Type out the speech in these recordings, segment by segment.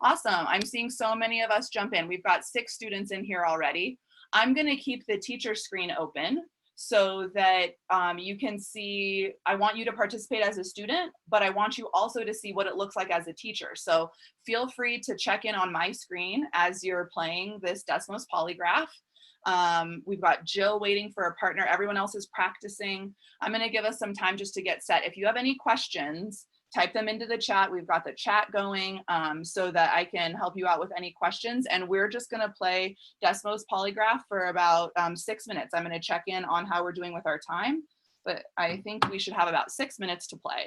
Awesome. I'm seeing so many of us jump in. We've got 6 students in here already. I'm going to keep the teacher screen open so that you can see. I want you to participate as a student, but I want you also to see what it looks like as a teacher. So feel free to check in on my screen as you're playing this Desmos Polygraph. We've got Jill waiting for a partner. Everyone else is practicing. I'm going to give us some time just to get set. If you have any questions, type them into the chat. We've got the chat going so that I can help you out with any questions. And we're just going to play Desmos Polygraph for about 6 minutes. I'm going to check in on how we're doing with our time, but I think we should have about 6 minutes to play.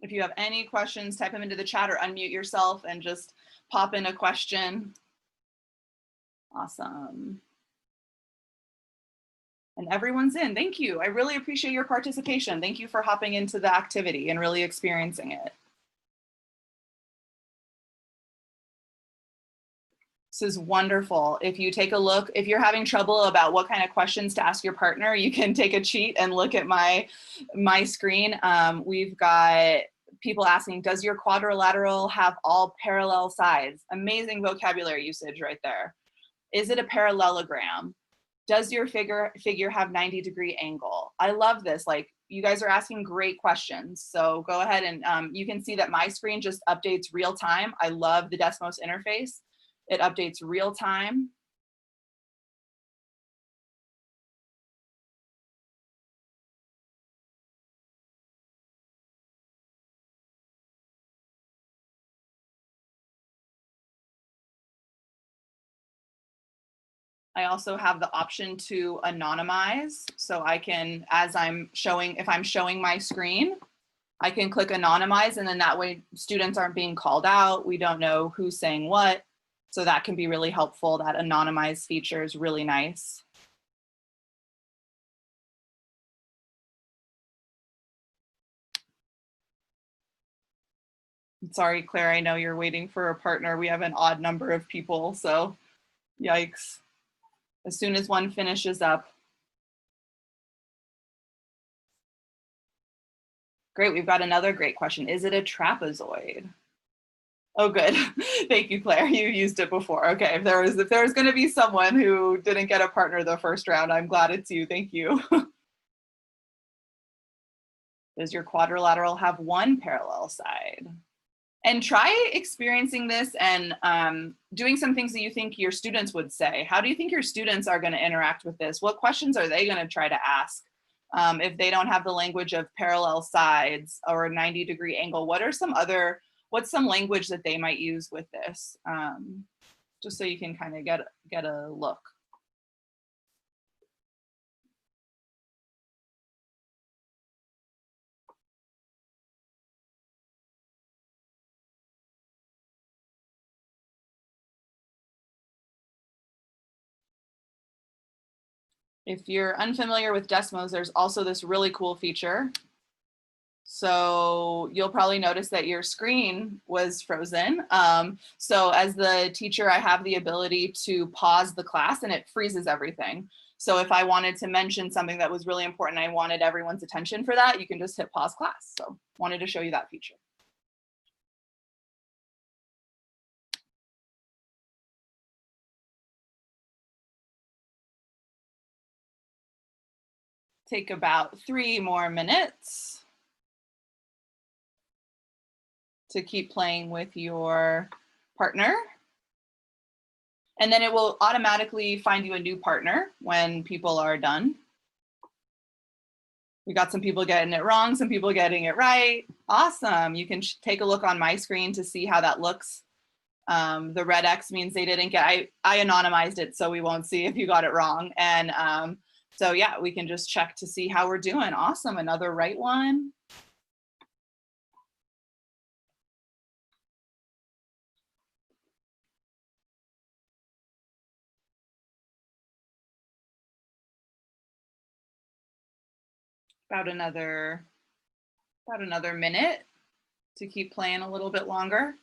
If you have any questions, type them into the chat or unmute yourself and just pop in a question. Awesome. And everyone's in. Thank you. I really appreciate your participation. Thank you for hopping into the activity and really experiencing it. This is wonderful. If you take a look, if you're having trouble about what kind of questions to ask your partner, you can take a cheat and look at my screen. We've got people asking, does your quadrilateral have all parallel sides? Amazing vocabulary usage right there. Is it a parallelogram? Does your figure have 90-degree angle? I love this. Like, you guys are asking great questions. So go ahead and you can see that my screen just updates real time. I love the Desmos interface. It updates real time. I also have the option to anonymize. So I can, as I'm showing, if I'm showing my screen, I can click anonymize, and then that way students aren't being called out. We don't know who's saying what. So that can be really helpful. That anonymized feature is really nice. Sorry, Claire, I know you're waiting for a partner. We have an odd number of people, so yikes. As soon as one finishes up. Great, we've got another great question. Is it a trapezoid? Oh, good. Thank you, Claire. You used it before. Okay, if there was going to be someone who didn't get a partner the first round, I'm glad it's you. Thank you. Does your quadrilateral have one parallel side? And try experiencing this and doing some things that you think your students would say. How do you think your students are going to interact with this? What questions are they going to try to ask? If they don't have the language of parallel sides or a 90-degree angle, what's some language that they might use with this? Just so you can kind of get a look. If you're unfamiliar with Desmos, there's also this really cool feature. So you'll probably notice that your screen was frozen. So as the teacher, I have the ability to pause the class and it freezes everything. So if I wanted to mention something that was really important, I wanted everyone's attention for that, you can just hit pause class. So wanted to show you that feature. Take about 3 more minutes to keep playing with your partner. And then it will automatically find you a new partner when people are done. We got some people getting it wrong, some people getting it right. Awesome. You can take a look on my screen to see how that looks. The red X means they didn't get, I anonymized it so we won't see if you got it wrong. And so yeah, we can just check to see how we're doing. Awesome, another right one. About another minute to keep playing a little bit longer.